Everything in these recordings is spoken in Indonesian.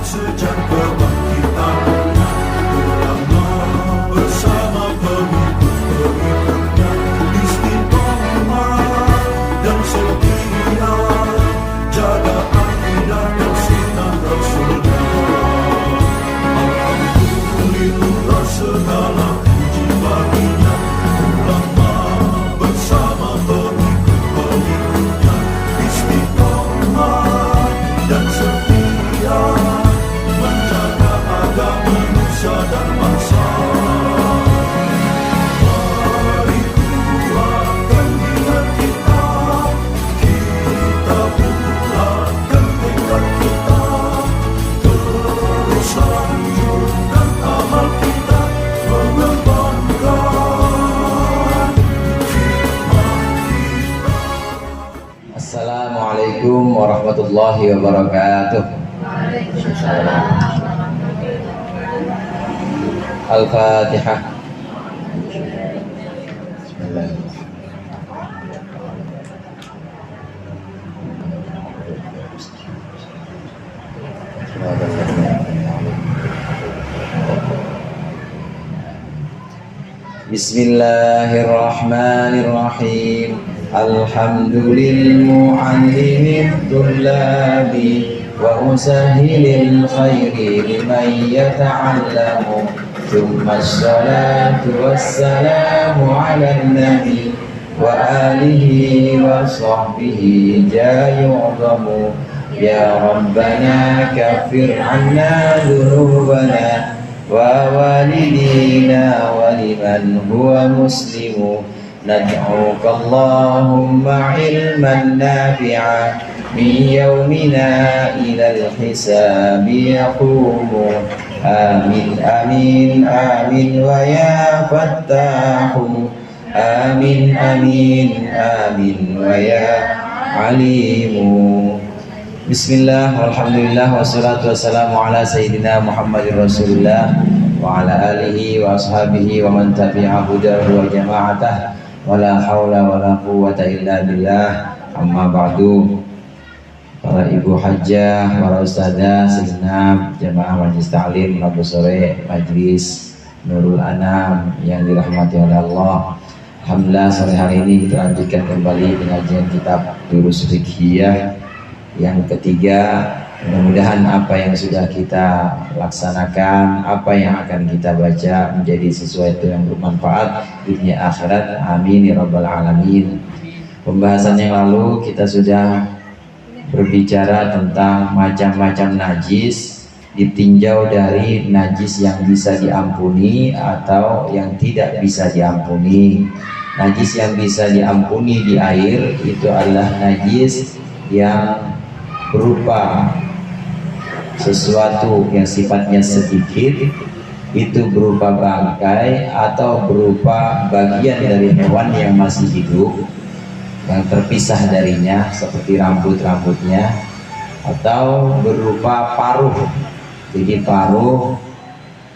sejak kebangkitan ulama bersama pengikut-pengikutnya istiqomah dan setia jaga akidah dan sunnah Rasulullah. Alhamdulillah segala puji baginya ulama bersama pengikut-pengikutnya istiqomah dan setia menjaga agama nusa dan bangsa. Mari kuatkan niat kita, kita bulatkan tekad kita, terus lanjutkan amal kita, mengembangkan hikmah kita. Assalamualaikum warahmatullahi wabarakatuh. Al-Fatihah. Bismillahirrahmanirrahim. Alhamdulillahil tullabi wa musahhilil khairi liman yata'allamu. Thumma assalatu wassalamu ala nabi wa alihi wa sahbihi jayu'zamu. Ya Rabbana kaffir anna dhunubana wa walidina wa liman huwa muslimu. Nad'uka Allahumma ilman nafi'a min yawmina ilal hisabi yaqumu. Amin amin amin wa ya fattahu. Amin amin amin wa ya alimu. Bismillah, walhamdulillah, wassalatu wassalamu ala sayyidina Muhammadin Rasulullah wa ala alihi wa ashabihi wa man tabi'a hudahu wa jama'atah wa la hawla wa la quwwata illa billah. Amma ba'du. Para ibu hajjah, para ustadzah, segenap jamaah majlis ta'lim Rabu sore majlis Nurul Anam yang dirahmati oleh Allah. Alhamdulillah, sore hari ini kita lanjutkan kembali pengajian kitab Durus Fiqhiyah yang ketiga. Mudah-mudahan apa yang sudah kita laksanakan, apa yang akan kita baca menjadi sesuatu yang bermanfaat dunia akhirat. Amin ya rabbal alamin. Pembahasan yang lalu kita sudah berbicara tentang macam-macam najis, ditinjau dari najis yang bisa diampuni atau yang tidak bisa diampuni. Najis yang bisa diampuni di air itu adalah najis yang berupa sesuatu yang sifatnya sedikit, itu berupa bangkai atau berupa bagian dari hewan yang masih hidup yang terpisah darinya seperti rambut-rambutnya, atau berupa paruh, jadi paruh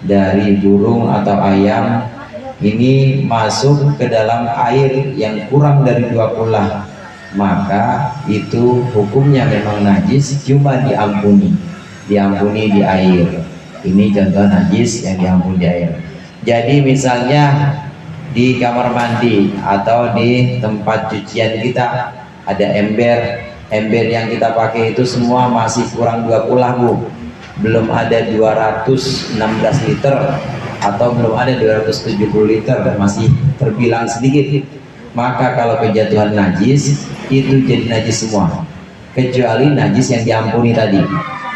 dari burung atau ayam ini masuk ke dalam air yang kurang dari 2 kulah, maka itu hukumnya memang najis, cuma diampuni di air. Ini contoh najis yang diampuni di air. Jadi misalnya di kamar mandi atau di tempat cucian kita ada ember yang kita pakai itu semua masih kurang 2 kulah, Bu. Belum ada 216 liter atau belum ada 270 liter, masih terbilang sedikit. Maka kalau kejatuhan najis itu jadi najis semua, kecuali najis yang diampuni tadi.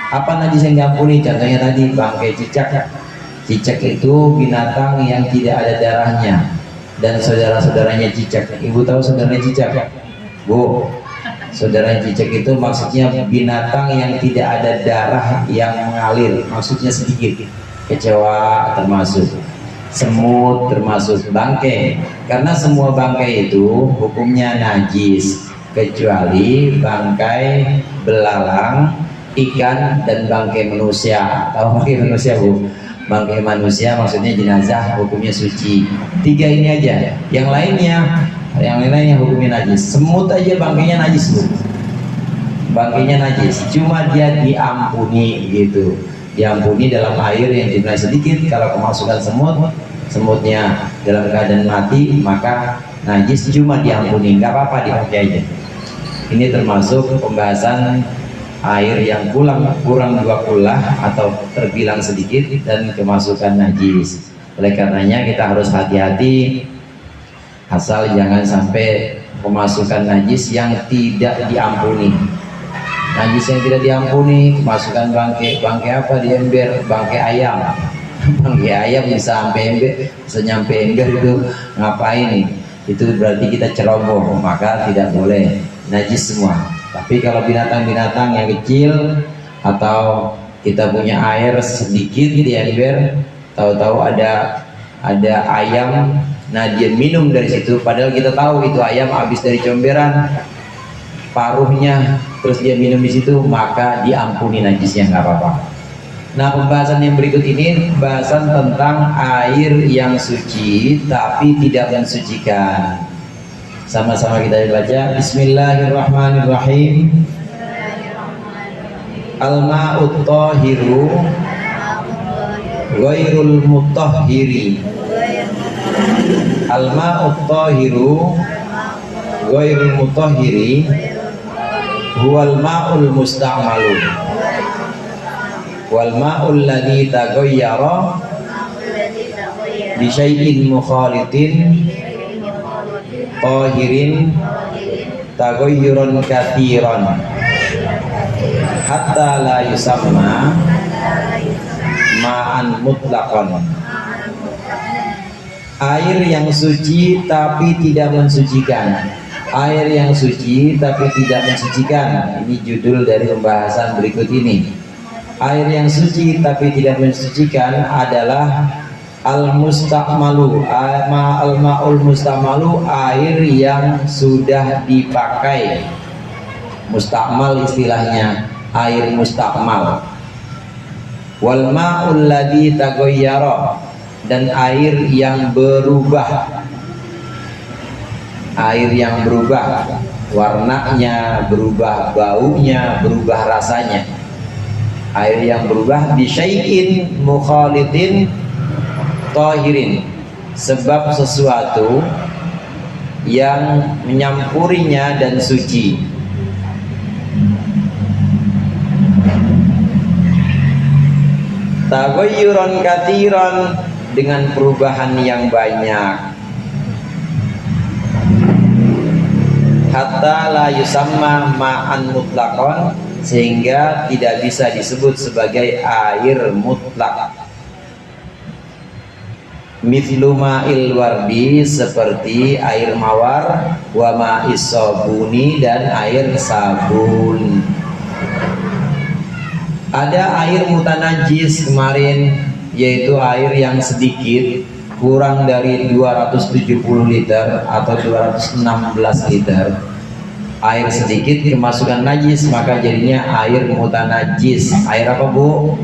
Apa najis yang diampuni? Contohnya tadi bangkai cicak. Cicak itu binatang yang tidak ada darahnya dan saudara-saudaranya cicak. Ibu tahu saudaranya cicak? Bu, saudaranya cicak itu maksudnya binatang yang tidak ada darah yang mengalir, maksudnya sedikit. Kecoa termasuk, semut termasuk, bangkai. Karena semua bangkai itu hukumnya najis kecuali bangkai belalang, ikan, dan bangkai manusia. Tahu bangkai manusia, Bu? Bangkai manusia maksudnya jenazah, hukumnya suci. 3 ini aja. Yang lainnya hukumnya najis. Semut aja bangkainya najis, Bu. Bangkainya najis, cuma dia diampuni gitu. diampuni dalam air yang jumlah sedikit. Kalau kemasukan semut, semutnya dalam keadaan mati, maka najis cuma diampuni, nggak apa-apa dipakai aja. Ini termasuk pembahasan air yang kurang 2 kullah atau terbilang sedikit dan kemasukan najis. Oleh karenanya kita harus hati-hati, asal jangan sampai kemasukan najis yang tidak diampuni. Najis yang tidak diampuni, kemasukan bangkai apa di ember, bangkai ayam. Bangkai ayam bisa sampai ember, bisa nyampe ember itu ngapain nih? Itu berarti kita ceroboh, maka tidak boleh, najis semua. Tapi kalau binatang-binatang yang kecil atau kita punya air sedikit di ember, tahu-tahu ada ayam, nah dia minum dari situ, padahal kita tahu itu ayam habis dari comberan paruhnya, terus dia minum di situ, maka diampuni najisnya, nggak apa-apa. Nah, pembahasan yang berikut ini pembahasan tentang air yang suci tapi tidak mensucikan. Sama-sama kita baca. Bismillahirrahmanirrahim. Al-ma'ut tahiru ghairul mutahhiri. Al-ma'ut tahiru ghairul mutahhiri huwal ma'ul musta'malu wal ma'ul ladzi taghayyara bi syai'in mukhalitin tahirin taghayyuran katsiran hatta la yusamma ma'an mutlaqan. Air yang suci tapi tidak mensucikan. Air yang suci tapi tidak mensucikan. Ini judul dari pembahasan berikut ini. Air yang suci tapi tidak mensucikan adalah al-musta'malu. Al-ma'ul musta'malu, air yang sudah dipakai. Musta'mal istilahnya, air musta'mal. Wal ma'ul ladzi taghayyara, dan air yang berubah. Air yang berubah warnanya, berubah baunya, berubah rasanya. Air yang berubah bi syai'in mukhalitin tahirin, sebab sesuatu yang menyampurinya dan suci. Taghayyuran katsiran, dengan perubahan yang banyak. Hatta la yusamma ma'an mutlaqan, sehingga tidak bisa disebut sebagai air mutlak. Mithlu ma'il wardi, seperti air mawar, wa ma'is sabuni, dan air sabun. Ada air mutanajis kemarin, yaitu air yang sedikit, kurang dari 270 liter atau 216 liter. Air sedikit kemasukan najis, maka jadinya air mutanajis. Air apa, Bu?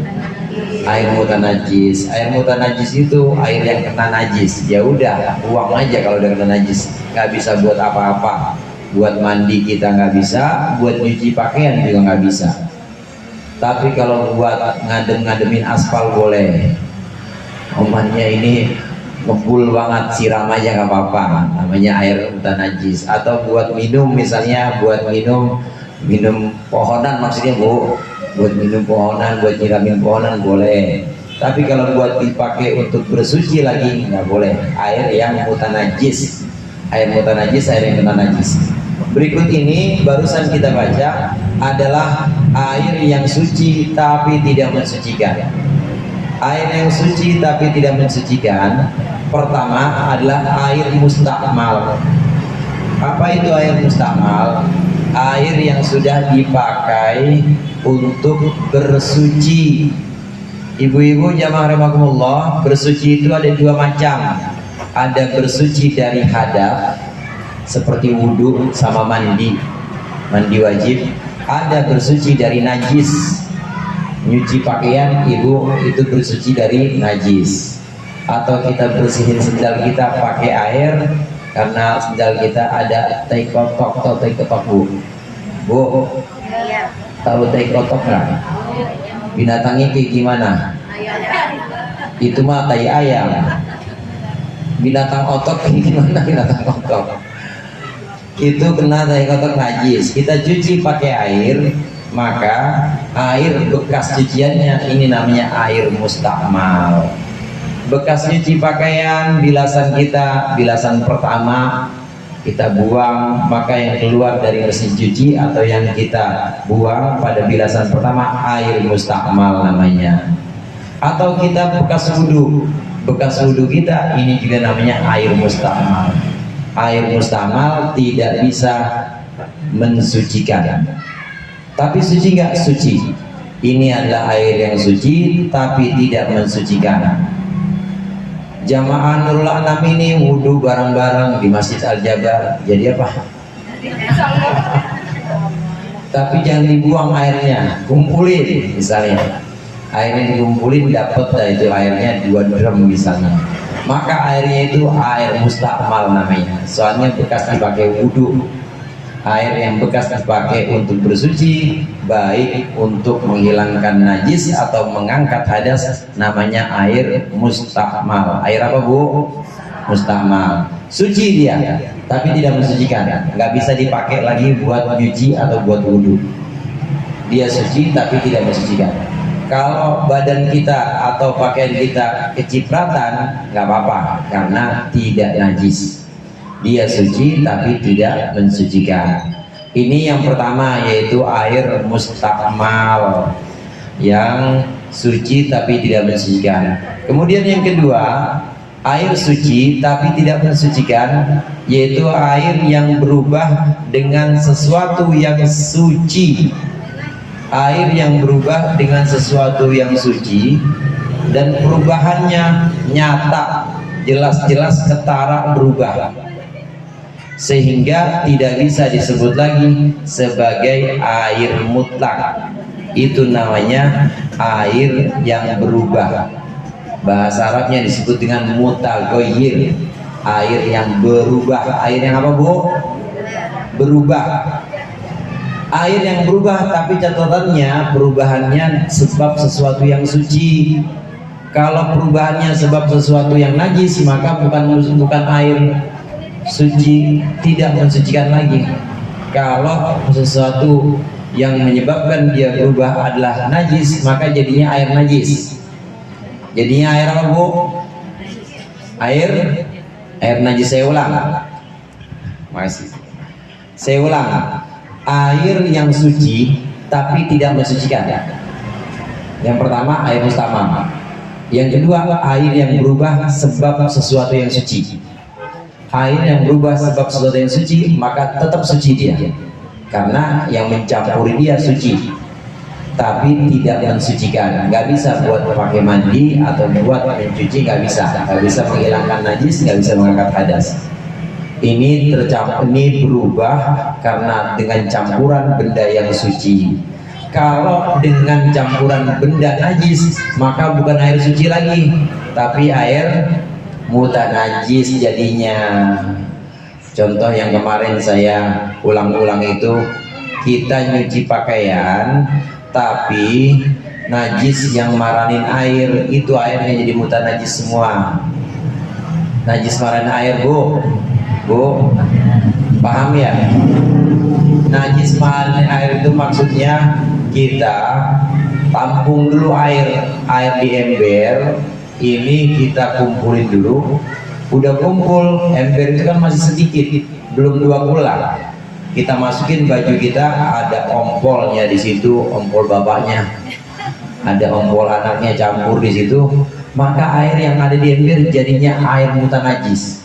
Air mutanajis. Air mutanajis itu air yang kena najis. Ya udah, buang aja kalau udah kena najis. Nggak bisa buat apa-apa. Buat mandi kita nggak bisa, buat nyuci pakaian juga nggak bisa. Tapi kalau buat ngademin aspal boleh. Omannya ini ngebul banget, siram aja nggak apa-apa, namanya air mutanajis. Atau buat minum, misalnya buat minum pohonan, maksudnya, Bu, buat minum pohonan, buat nyiramin pohonan boleh. Tapi kalau buat dipakai untuk bersuci lagi nggak boleh. Air yang mutanajis, air mutanajis, air yang kena najis. Berikut ini barusan kita baca adalah air yang suci tapi tidak mensucikan. Air yang suci tapi tidak mensucikan, pertama adalah air mustakmal. Apa itu air mustakmal? Air yang sudah dipakai untuk bersuci. Ibu-ibu jamaah rahimakumullah, bersuci itu ada dua macam. Ada bersuci dari hadas, seperti wudhu sama mandi wajib. Ada bersuci dari najis, nyuci pakaian, ibu itu bersuci dari najis. Atau kita bersihin sendal kita pakai air, karena sendal kita ada tai kotok atau tai ketok, Bu. Bu, tahu tai kotok nggak? Binatangnya kayak gimana? Itu mah tai ayam. Binatang otot kayak gimana? Binatang otot itu kena tai kotor najis. Kita cuci pakai air, maka air bekas cuciannya ini namanya air mustakmal. Bekas cuci pakaian, bilasan kita, bilasan pertama kita buang, maka yang keluar dari mesin cuci atau yang kita buang pada bilasan pertama air mustakmal namanya. Atau kita bekas wudhu kita ini juga namanya air mustakmal. Air mustakmal tidak bisa mensucikan. Tapi suci nggak? Suci. Ini adalah air yang suci tapi tidak mensucikan. Jamaah Nurul Anam ini wudhu bareng-bareng di Masjid Al-Jabar. Jadi apa? Tapi jangan dibuang airnya, kumpulin misalnya. Airnya dikumpulin, dapat itu airnya 2 drum misalnya. Maka airnya itu air mustakmal namanya. Soalnya bekas dipakai wudhu. Air yang bekas dipakai untuk bersuci, baik untuk menghilangkan najis atau mengangkat hadas, namanya air mustakmal. Air apa Bu? Mustakmal. Suci dia, tapi tidak mensucikan. Nggak bisa dipakai lagi buat nyuci atau buat wudhu. Dia suci tapi tidak mensucikan. Kalau badan kita atau pakaian kita kecipratan, nggak apa-apa karena tidak najis. Dia suci tapi tidak mensucikan. Ini yang pertama, yaitu air mustakmal yang suci tapi tidak mensucikan. Kemudian yang kedua, air suci tapi tidak mensucikan, yaitu air yang berubah dengan sesuatu yang suci. Air yang berubah dengan sesuatu yang suci dan perubahannya nyata, jelas-jelas ketara berubah, sehingga tidak bisa disebut lagi sebagai air mutlak. Itu namanya air yang berubah. Bahasa Arabnya disebut dengan mutaghayyir, air yang berubah. Air yang apa Bu? Berubah. Air yang berubah, tapi catatannya perubahannya sebab sesuatu yang suci. Kalau perubahannya sebab sesuatu yang najis, maka bukan air suci, tidak mensucikan lagi. Kalau sesuatu yang menyebabkan dia berubah adalah najis, maka jadinya air najis. Jadinya air apa Bu? Air najis. Saya ulang. Makasih. Saya ulang. Air yang suci tapi tidak mensucikan. Yang pertama air mustakmal. Yang kedua air yang berubah sebab sesuatu yang suci. Air yang berubah sebab sesuatu yang suci, maka tetap suci dia, karena yang mencampuri dia suci, tapi tidak mensucikan. Nggak bisa buat pakai mandi atau buat mencuci, nggak bisa menghilangkan najis, nggak bisa mengangkat hadas. Ini berubah karena dengan campuran benda yang suci. Kalau dengan campuran benda najis, maka bukan air suci lagi, tapi air mutanajis jadinya. Contoh yang kemarin saya ulang-ulang itu, kita nyuci pakaian tapi najis yang maranin air, itu airnya jadi mutanajis semua. Najis maranin air Bu, paham ya? Najis maranin air itu maksudnya kita tampung dulu air di ember, ini kita kumpulin dulu. Udah kumpul, ember itu kan masih sedikit, belum 2 bulan. Kita masukin baju kita, ada ompolnya di situ, ompol bapaknya, ada ompol anaknya campur di situ, maka air yang ada di ember jadinya air mutanajis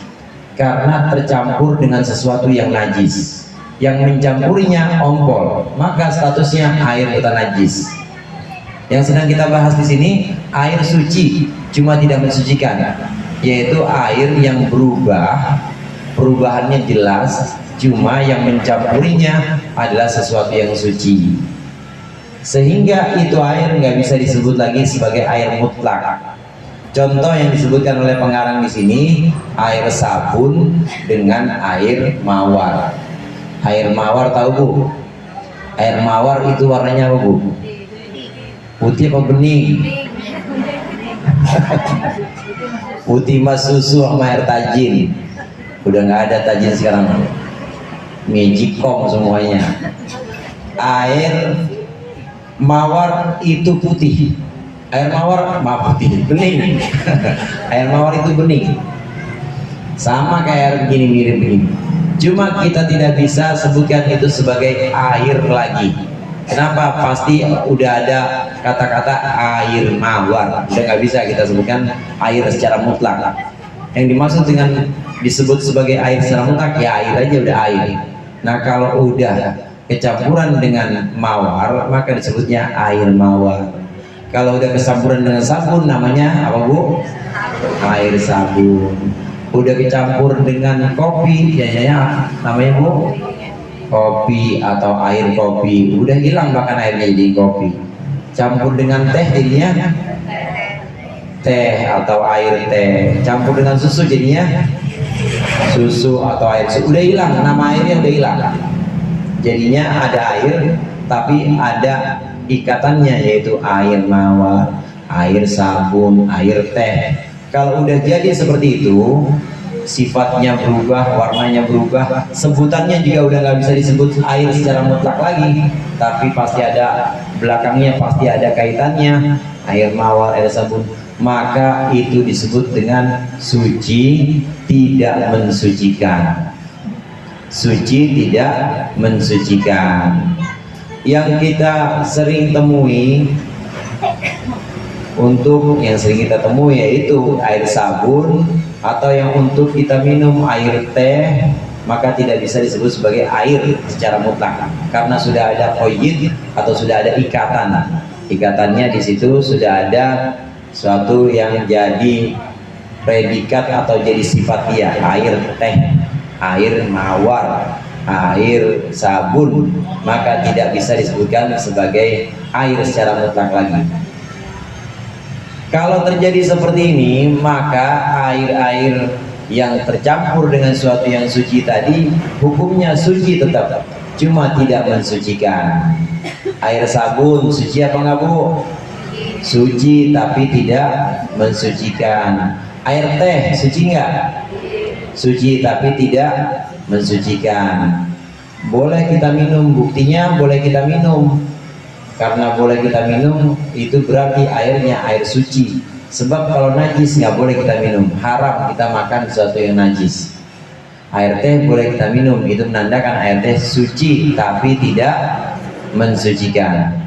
karena tercampur dengan sesuatu yang najis. Yang mencampurinya ompol, maka statusnya air mutanajis. Yang sedang kita bahas di sini air suci, cuma tidak mensucikan, yaitu air yang berubah, perubahannya jelas, cuma yang mencampurinya adalah sesuatu yang suci, sehingga itu air nggak bisa disebut lagi sebagai air mutlak. Contoh yang disebutkan oleh pengarang di sini, air sabun dengan air mawar. Air mawar tahu Bu? Air mawar itu warnanya apa Bu? Putih apa bening? Putih mas susu sama air tajin. Udah nggak ada tajin sekarang, magicom semuanya. Air mawar itu putih, air mawar putih, bening. Air mawar itu bening, sama kayak air begini, mirip begini. Cuma kita tidak bisa sebutkan itu sebagai air lagi. Kenapa? Pasti udah ada kata-kata air mawar, udah nggak bisa kita sebutkan air secara mutlak. Yang dimaksud dengan disebut sebagai air secara mutlak ya air aja, udah air. Nah kalau udah kecampuran dengan mawar maka disebutnya air mawar. Kalau udah kecampuran dengan sabun namanya apa Bu? Air sabun. Udah kecampur dengan kopi ya namanya Bu? Kopi atau air kopi. Udah hilang bahkan airnya jadi kopi. Campur dengan teh jadinya teh atau air teh. Campur dengan susu jadinya susu atau air susu. Udah hilang, nama airnya udah hilang. Jadinya ada air tapi ada ikatannya, yaitu air mawar, air sabun, air teh. Kalau udah jadi seperti itu, sifatnya berubah, warnanya berubah, sebutannya juga udah nggak bisa disebut air secara mutlak lagi, tapi pasti ada belakangnya, pasti ada kaitannya, air mawar, air sabun, maka itu disebut dengan suci, tidak mensucikan. Suci tidak mensucikan. Yang kita sering temui, untuk yang sering kita temui yaitu air sabun, atau yang untuk kita minum air teh, maka tidak bisa disebut sebagai air secara mutlak karena sudah ada qaid atau sudah ada ikatan. Ikatannya di situ sudah ada suatu yang jadi predikat atau jadi sifat dia, air teh, air mawar, air sabun, maka tidak bisa disebutkan sebagai air secara mutlak lagi. Kalau terjadi seperti ini, maka air-air yang tercampur dengan sesuatu yang suci tadi hukumnya suci tetap, cuma tidak mensucikan. Air sabun suci apa enggak Bu? Suci tapi tidak mensucikan. Air teh suci enggak? Suci tapi tidak mensucikan. Boleh kita minum, buktinya boleh kita minum. Karena boleh kita minum itu berarti airnya air suci. Sebab kalau najis nggak boleh kita minum, haram kita makan sesuatu yang najis. Air teh boleh kita minum, itu menandakan air teh suci tapi tidak mensucikan.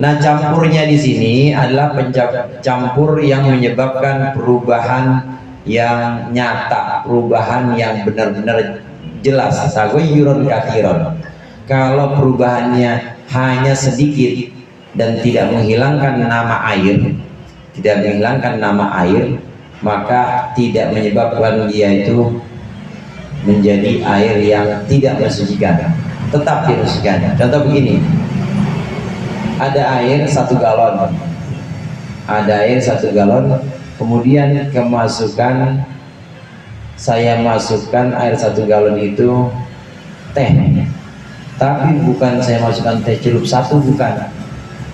Nah, campurnya di sini adalah campur yang menyebabkan perubahan yang nyata, perubahan yang benar-benar jelas. Taghayyurun katsiran. Kalau perubahannya hanya sedikit dan tidak menghilangkan nama air, maka tidak menyebabkan dia itu menjadi air yang tidak mensucikan, tetap dimensucikan. Contoh begini, ada air 1 galon, kemudian saya masukkan air 1 galon itu teh. Tapi bukan saya masukkan teh celup 1, bukan.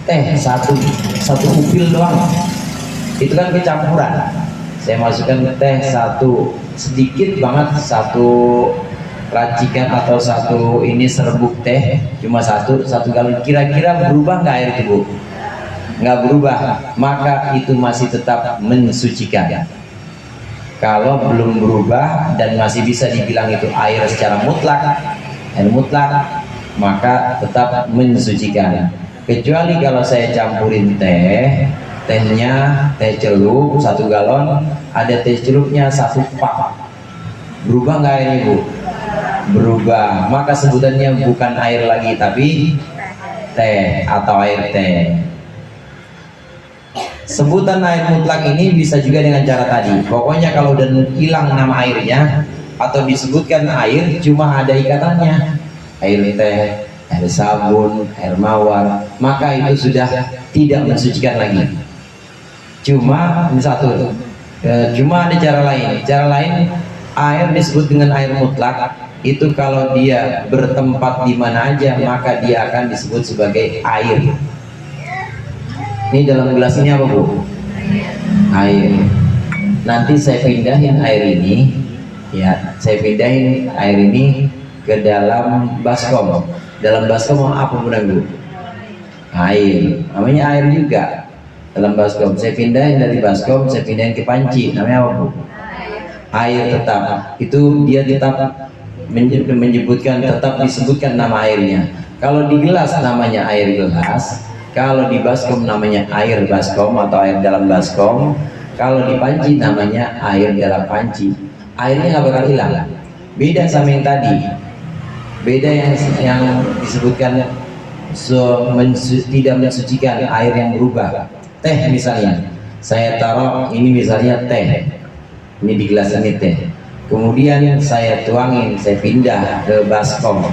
Teh satu upil doang. Itu kan kecampuran. Saya masukkan teh 1, sedikit banget, 1 racikan atau 1 ini serbuk teh, cuma 1 galon. Kira-kira berubah nggak air itu Bu? Nggak berubah. Maka itu masih tetap mensucikan. Kalau belum berubah dan masih bisa dibilang itu air secara mutlak, maka tetap mensucikan. Kecuali kalau saya campurin tehnya teh celup 1 galon, ada teh celupnya 1 pak, berubah nggak airnya Bu? Berubah, maka sebutannya bukan air lagi tapi teh atau air teh. Sebutan air mutlak ini bisa juga dengan cara tadi. Pokoknya kalau udah hilang nama airnya atau disebutkan air cuma ada ikatannya, air teh, air sabun, air mawar, maka itu sudah tidak mensucikan lagi. Cuma ini satu, cuma ada cara lain. Cara lain, air disebut dengan air mutlak itu kalau dia bertempat di mana aja maka dia akan disebut sebagai air. Ini dalam gelas ini apa Bu? Air. Nanti saya pindahin air ini, ya, saya pindahin air ini ke dalam baskom. Dalam baskom apa Bu? Air. Namanya air juga. Dalam baskom. Saya pindahin dari baskom, saya pindahin ke panci. Namanya apa Bu? Air tetap. Itu dia tetap menyebutkan, tetap disebutkan nama airnya. Kalau di gelas namanya air gelas, kalau di baskom namanya air baskom atau air dalam baskom, kalau di panci namanya air dalam panci. Airnya nggak bakal hilang. Beda sama yang tadi. Beda yang disebutkan tidak mensucikan, air yang berubah. Teh misalnya, saya taruh ini misalnya teh, ini di gelas ini teh. Kemudian saya tuangin, saya pindah ke baskom,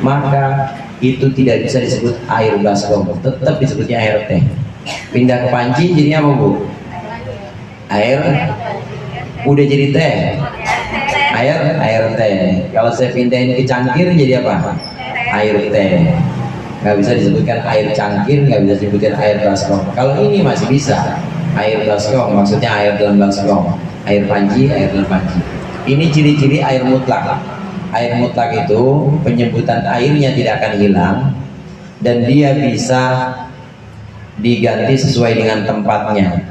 maka itu tidak bisa disebut air baskom, tetap disebutnya air teh. Pindah ke panci jadinya apa Bu? Air udah jadi teh. Air teh. Kalau saya pindahin ke cangkir jadi apa? Air teh. Nggak bisa disebutkan air cangkir, nggak bisa disebutkan air baskom. Kalau ini masih bisa. Air baskom maksudnya air dalam baskom. Air panci, air dalam panci. Ini ciri-ciri air mutlak. Air mutlak itu penyebutan airnya tidak akan hilang dan dia bisa diganti sesuai dengan tempatnya.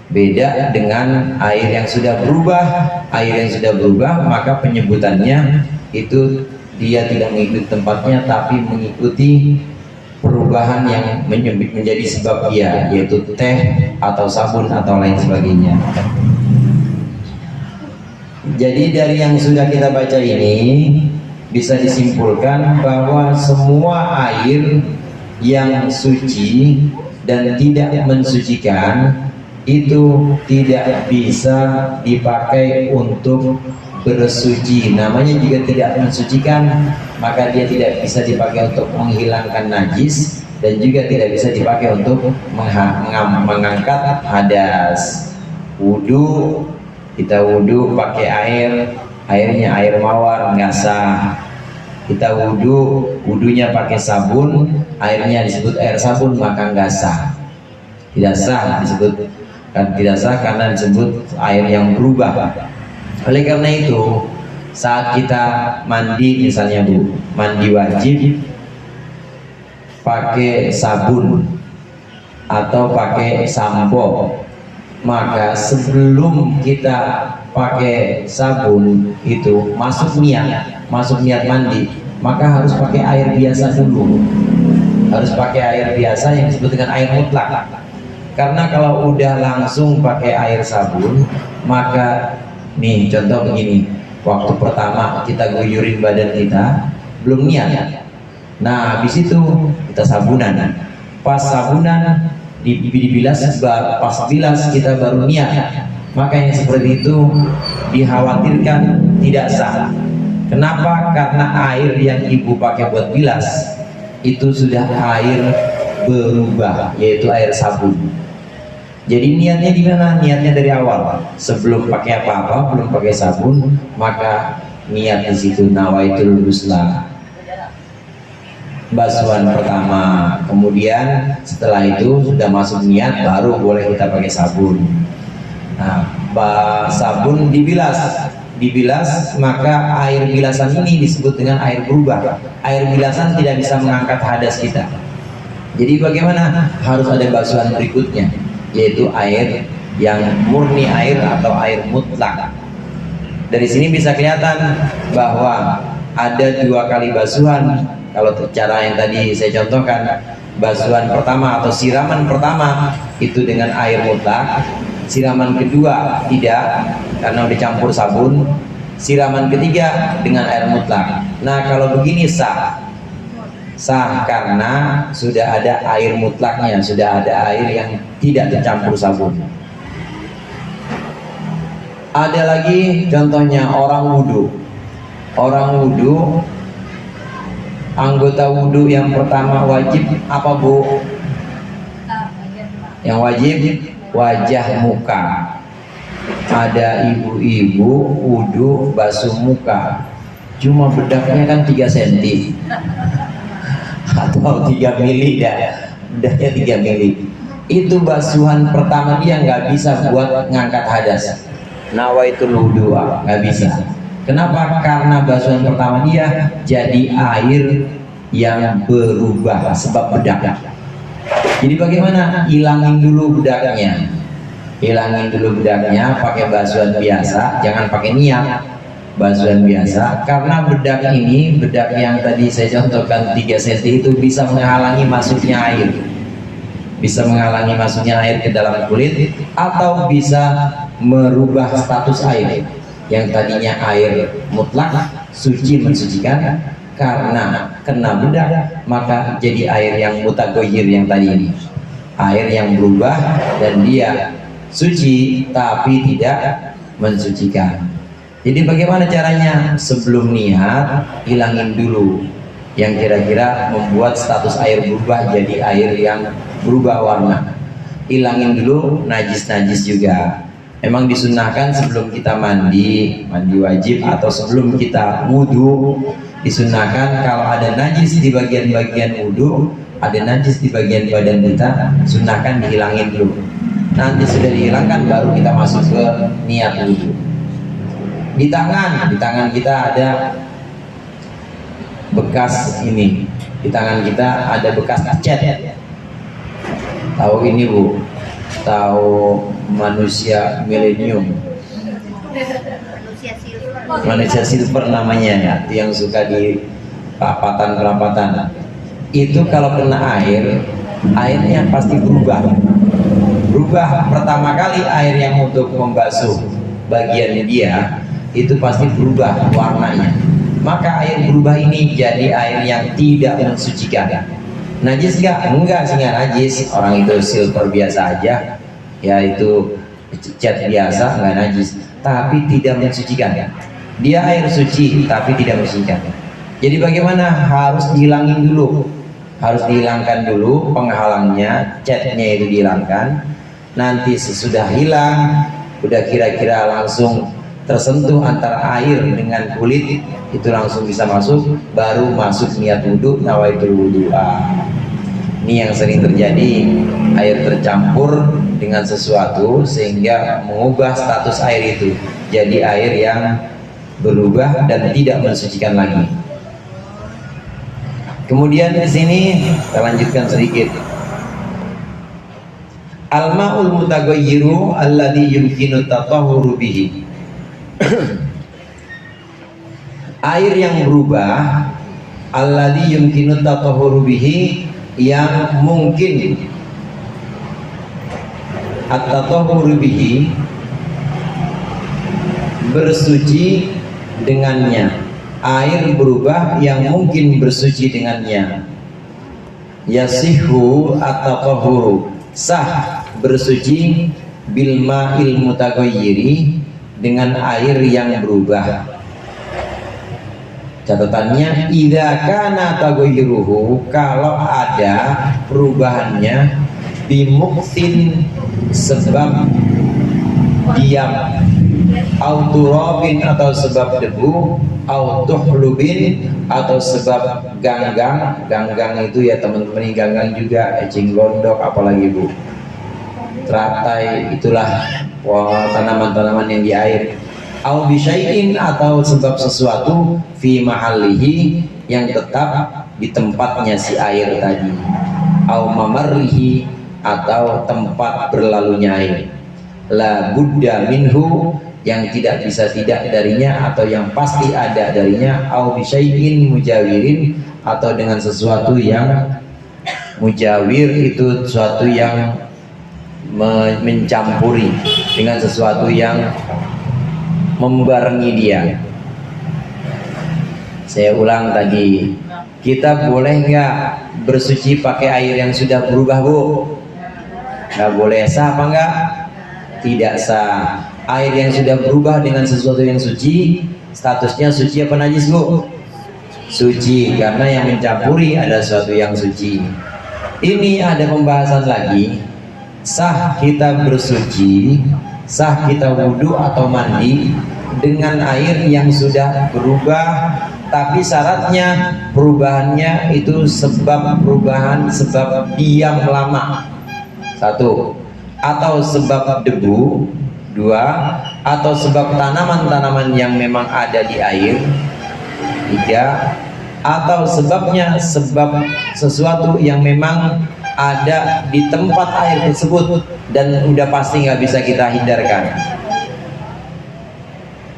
Beda dengan air yang sudah berubah. Air yang sudah berubah maka penyebutannya itu dia tidak mengikuti tempatnya tapi mengikuti perubahan yang menjadi sebab dia, yaitu teh atau sabun atau lain sebagainya. Jadi dari yang sudah kita baca ini bisa disimpulkan bahwa semua air yang suci dan tidak mensucikan itu tidak bisa dipakai untuk bersuci. Namanya juga tidak mensucikan, maka dia tidak bisa dipakai untuk menghilangkan najis dan juga tidak bisa dipakai untuk mengangkat hadas. Wudu, kita wudu pakai airnya air mawar nggak sah. Kita wudunya pakai sabun, airnya disebut air sabun maka nggak sah. Tidak sah disebut, kan tidak sah karena disebut air yang berubah. Oleh karena itu saat kita mandi misalnya Bu, mandi wajib pakai sabun atau pakai sampo. Maka sebelum kita pakai sabun itu masuk niat mandi, maka harus pakai air biasa dulu. Harus pakai air biasa yang disebut dengan air mutlak. Karena kalau udah langsung pakai air sabun, maka nih contoh begini, waktu pertama kita guyurin badan kita belum niat. Nah habis itu kita sabunan. Pas sabunan dibilas, pas bilas kita baru niat, maka yang seperti itu dikhawatirkan tidak sah. Kenapa? Karena air yang ibu pakai buat bilas itu sudah air berubah, yaitu air sabun. Jadi niatnya di mana? Niatnya dari awal, sebelum pakai apa-apa, belum pakai sabun, maka niat di situ nawaitul ghusla, basuhan pertama. Kemudian setelah itu sudah masuk niat, baru boleh kita pakai sabun. Nah, sabun dibilas, maka air bilasan ini disebut dengan air berubah. Air bilasan tidak bisa mengangkat hadas kita. Jadi bagaimana? Harus ada basuhan berikutnya, yaitu air yang murni air atau air mutlak. Dari sini bisa kelihatan bahwa ada 2 kali basuhan. Kalau cara yang tadi saya contohkan, basuhan pertama atau siraman pertama itu dengan air mutlak, siraman kedua tidak karena udah campur sabun, siraman ketiga dengan air mutlak. Nah kalau begini sah karena sudah ada air mutlaknya, sudah ada air yang tidak tercampur sabun. Ada lagi contohnya orang wudhu. Anggota wudhu yang pertama wajib apa Bu? Yang wajib wajah muka. Ada ibu-ibu wudhu basuh muka, cuma bedaknya kan 3 cm atau 3 mili dah, bedaknya 3 mili. itu basuhan pertama dia nggak bisa buat ngangkat hadas. Nawaitul wudu'a, nggak bisa. Kenapa? Karena basuhan pertama dia jadi air yang berubah sebab bedak. Jadi bagaimana? Hilangin dulu bedaknya. Hilangin dulu bedaknya pakai basuhan biasa, jangan pakai niat. Basuhan biasa, karena bedak ini, bedak yang tadi saya contohkan 3 cm itu bisa menghalangi masuknya air. Bisa menghalangi masuknya air ke dalam kulit, atau bisa merubah status air yang tadinya air mutlak suci mensucikan, karena kena bedak maka jadi air yang mutagoyir yang tadi ini, air yang berubah dan dia suci tapi tidak mensucikan. Jadi bagaimana caranya? Sebelum niat hilangin dulu yang kira-kira membuat status air berubah jadi air yang berubah warna. Hilangin dulu najis-najis juga. Memang disunahkan sebelum kita mandi wajib, atau sebelum kita wudhu disunahkan kalau ada najis di bagian-bagian wudhu, ada najis di bagian badan kita, sunahkan dihilangin dulu. Nanti sudah dihilangkan baru kita masuk ke niat wudhu. Di tangan kita ada bekas ini, di tangan kita ada bekas cat. Tahu ini Bu? Tahu manusia milenium? Manusia silver namanya ya, yang suka di perapatan. Itu kalau kena air, airnya pasti berubah. Pertama kali air yang untuk membasuh bagian dia itu pasti berubah warnanya. Maka air berubah ini jadi air yang tidak mensucikan. Najis enggak? Enggak sih, enggak najis. Orang itu silver biasa aja, yaitu cat biasa, enggak najis, tapi tidak mensucikan. Dia air suci tapi tidak mensucikan. Jadi bagaimana? Harus dihilangin dulu, harus dihilangkan dulu penghalangnya, catnya itu dihilangkan. Nanti sesudah hilang, udah kira-kira langsung tersentuh antara air dengan kulit, itu langsung bisa masuk, baru masuk niat wudhu, nawaitul wudu'a. Ini yang sering terjadi, air tercampur dengan sesuatu sehingga mengubah status air itu jadi air yang berubah dan tidak mensucikan lagi. Kemudian di sini kita lanjutkan sedikit. Al-ma'ul mutaghayyiru alladhi yumkinu tatahhuru bihi. Air yang berubah, alladhi yumkinu tatahhuru bihi, yang mungkin at-tatahhuru bihi, bersuci dengannya. Air berubah yang mungkin bersuci dengannya. Yasihu at-tatahhuru, sah bersuci bil ma'il mutaghayyiri, dengan air yang berubah. Catatannya, idza kana taghayyuruhu, kalau ada perubahannya, bimuktin, sebab diam, au turabin, atau sebab debu, au tuhlubin, atau sebab ganggang. Ganggang itu ya teman-teman, ini ganggang juga, ecing gondok, apalagi Bu, teratai, itulah tanaman-tanaman yang di air. Au bisyai'in, atau sebab sesuatu fi mahallihi, yang tetap di tempatnya si air tadi. Au mamarrihi, atau tempat berlalunya air. La budda minhu, yang tidak bisa tidak darinya atau yang pasti ada darinya. Au bisyai'in mujawirin, atau dengan sesuatu yang mujawir, itu sesuatu yang mencampuri, dengan sesuatu yang membarengi dia. Saya ulang tadi, kita boleh nggak bersuci pakai air yang sudah berubah Bu? Nggak boleh. Sah apa enggak? Tidak sah. Air yang sudah berubah dengan sesuatu yang suci, statusnya suci apa najis Bu? Suci, karena yang mencampuri ada sesuatu yang suci. Ini ada pembahasan lagi. Sah kita bersuci, sah kita wudhu atau mandi dengan air yang sudah berubah, tapi syaratnya perubahannya itu sebab perubahan sebab diam lama. Satu, atau sebab debu. Dua, atau sebab tanaman-tanaman yang memang ada di air. Tiga, atau sebabnya sebab sesuatu yang memang ada di tempat air tersebut dan udah pasti nggak bisa kita hindarkan.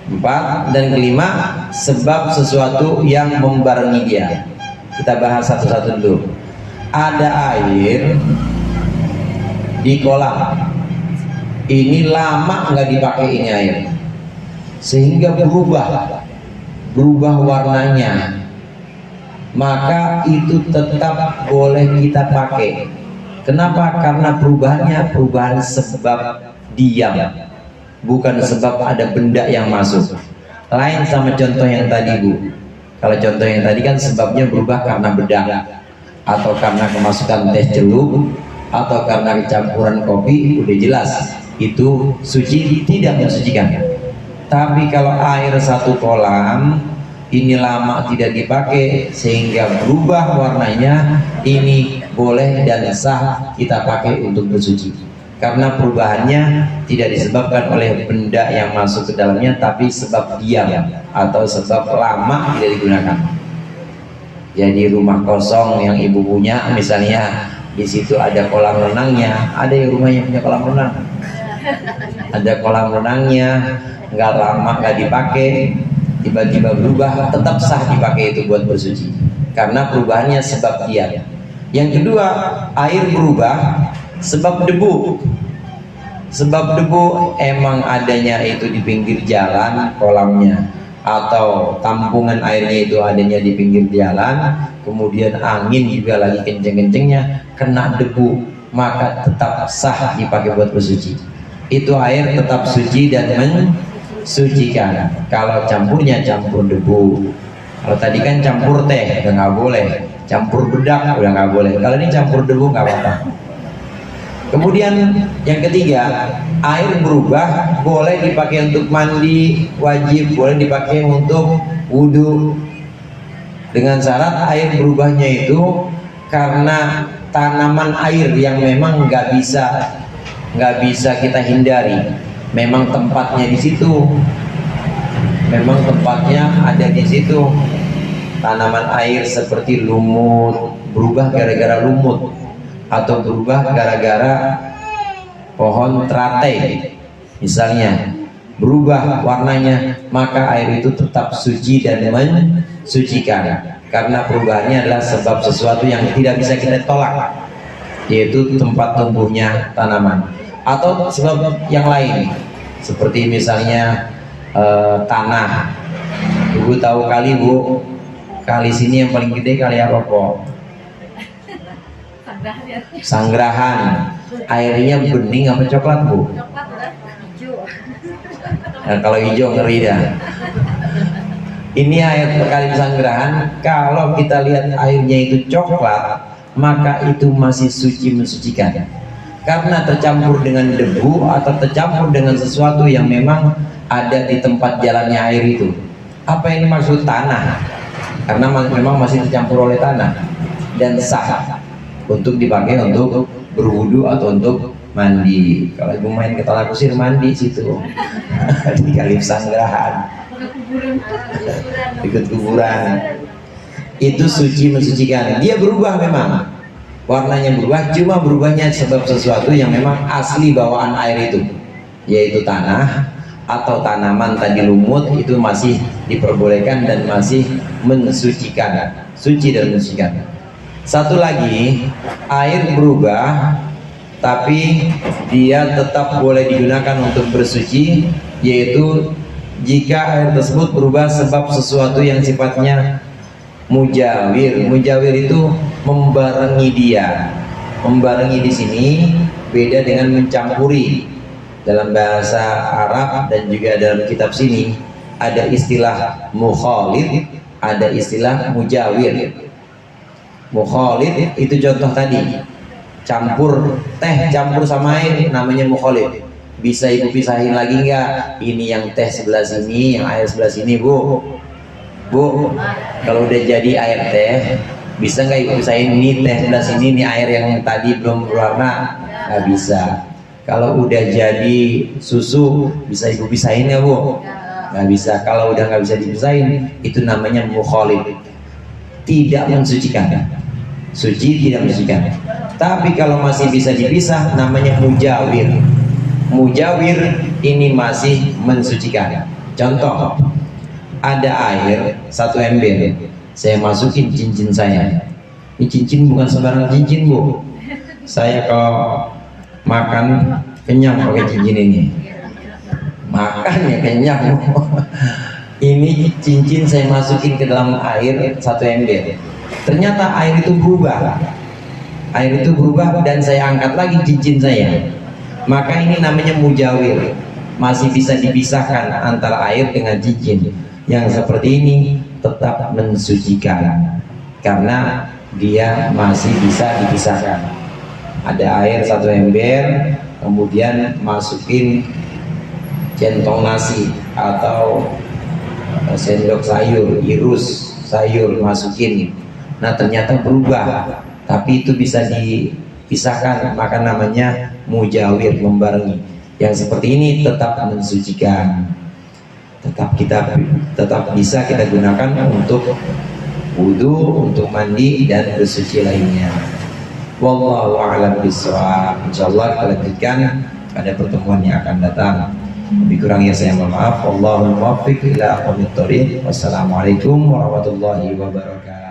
Empat, dan kelima, sebab sesuatu yang membarengi dia. Kita bahas satu-satu dulu. Ada air di kolam, ini lama nggak dipakai ini air, sehingga berubah warnanya, maka itu tetap boleh kita pakai. Kenapa? Karena perubahan sebab diam, bukan sebab ada benda yang masuk. Lain sama contoh yang tadi, Bu. Kalau contoh yang tadi kan sebabnya berubah karena bedak, atau karena kemasukan teh celup, atau karena campuran kopi, udah jelas itu suci, tidak mensucikan. Tapi kalau air satu kolam ini lama tidak dipakai sehingga berubah warnanya, ini boleh dan sah kita pakai untuk bersuci, karena perubahannya tidak disebabkan oleh benda yang masuk ke dalamnya, tapi sebab diam atau sebab lama tidak digunakan. Jadi rumah kosong yang ibu punya, misalnya di situ ada kolam renangnya, ada yang rumahnya punya kolam renang, ada kolam renangnya, nggak lama nggak dipakai, tiba-tiba berubah, tetap sah dipakai itu buat bersuci, karena perubahannya sebab dia. Yang kedua, air berubah sebab debu. Sebab debu emang adanya itu di pinggir jalan kolamnya, atau tampungan airnya itu adanya di pinggir jalan, kemudian angin juga lagi kenceng-kencengnya, kena debu, maka tetap sah dipakai buat bersuci. Itu air tetap suci dan mensucikan. Kalau campurnya campur debu, kalau tadi kan campur teh udah nggak boleh, campur bedak udah nggak boleh, kalau ini campur debu nggak apa-apa. Kemudian yang ketiga, air berubah boleh dipakai untuk mandi wajib, boleh dipakai untuk wudhu, dengan syarat air berubahnya itu karena tanaman air yang memang nggak bisa kita hindari, memang tempatnya di situ, memang tempatnya ada di situ. Tanaman air seperti lumut berubah gara-gara lumut, atau berubah gara-gara pohon teratai misalnya, berubah warnanya, maka air itu tetap suci dan mensucikan, karena perubahannya adalah sebab sesuatu yang tidak bisa kita tolak, yaitu tempat tumbuhnya tanaman, atau sebab yang lain seperti misalnya tanah. Ibu tahu kali, Bu, kali sini yang paling gede kali apa, kok? Sanggerahan. Airnya bening apa coklat, Bu? Nah, kalau hijau ngeri dah. Ini air kali Sanggerahan, kalau kita lihat airnya itu coklat, maka itu masih suci mensucikan, karena tercampur dengan debu atau tercampur dengan sesuatu yang memang ada di tempat jalannya air itu. Apa ini maksud? Tanah, karena memang masih tercampur oleh tanah, dan sah untuk dipakai untuk berwudu atau untuk mandi. Kalau ibu main ke Tanah Kusir, mandi situ di kali Sanggerahan, ikut kuburan. Itu suci mensucikan. Dia berubah, memang warnanya berubah, cuma berubahnya sebab sesuatu yang memang asli bawaan air itu, yaitu tanah atau tanaman tadi lumut, itu masih diperbolehkan dan masih mensucikan, suci dan mensucikan. Satu lagi, air berubah tapi dia tetap boleh digunakan untuk bersuci, yaitu jika air tersebut berubah sebab sesuatu yang sifatnya mujawir. Mujawir itu membarengi dia. Membarengi di sini beda dengan mencampuri. Dalam bahasa Arab dan juga dalam kitab sini ada istilah mukhalid, ada istilah mujawir. Mukhalid itu contoh tadi, campur teh campur sama air, namanya mukhalid. Bisa ibu pisahin lagi nggak? Ini yang teh sebelah sini, yang air sebelah sini, Bu. Bu, kalau udah jadi air teh, bisa nggak ibu pisahin ini teh sebelah sini, ini air yang tadi belum berwarna? Nggak bisa. Kalau udah jadi susu bisa ibu pisahin ya bu? Nggak bisa. Kalau udah nggak bisa dipisahin, itu namanya mukhalid, tidak mensucikan. Suci tidak mensucikan. Tapi kalau masih bisa dipisah, namanya mujawir. Mujawir ini masih mensucikan. Contoh, ada air 1 ember, saya masukin cincin saya. Ini cincin bukan sembarang cincin bu. Saya kalau makan kenyang pakai cincin ini. Makan ya kenyang bu. Ini cincin saya masukin ke dalam air 1 ember. Ternyata air itu berubah. Air itu berubah dan saya angkat lagi cincin saya. Maka ini namanya mujawir. Masih bisa dipisahkan antara air dengan cincin. Yang seperti ini tetap mensucikan karena dia masih bisa dipisahkan. Ada air 1 ember, kemudian masukin centong nasi atau sendok sayur, irus sayur masukin. Nah ternyata berubah, tapi itu bisa dipisahkan, maka namanya mujawir, membarengi. Yang seperti ini tetap mensucikan, tetap bisa kita gunakan untuk wudhu, untuk mandi dan bersuci lainnya. Wallahu a'lam bishawab. Insyaallah kita lanjutkan pada pertemuan yang akan datang. Lebih kurangnya saya mohon maaf. Wallahul muwaffiq ila aqwamit thoriq. Wassalamualaikum warahmatullahi wabarakatuh.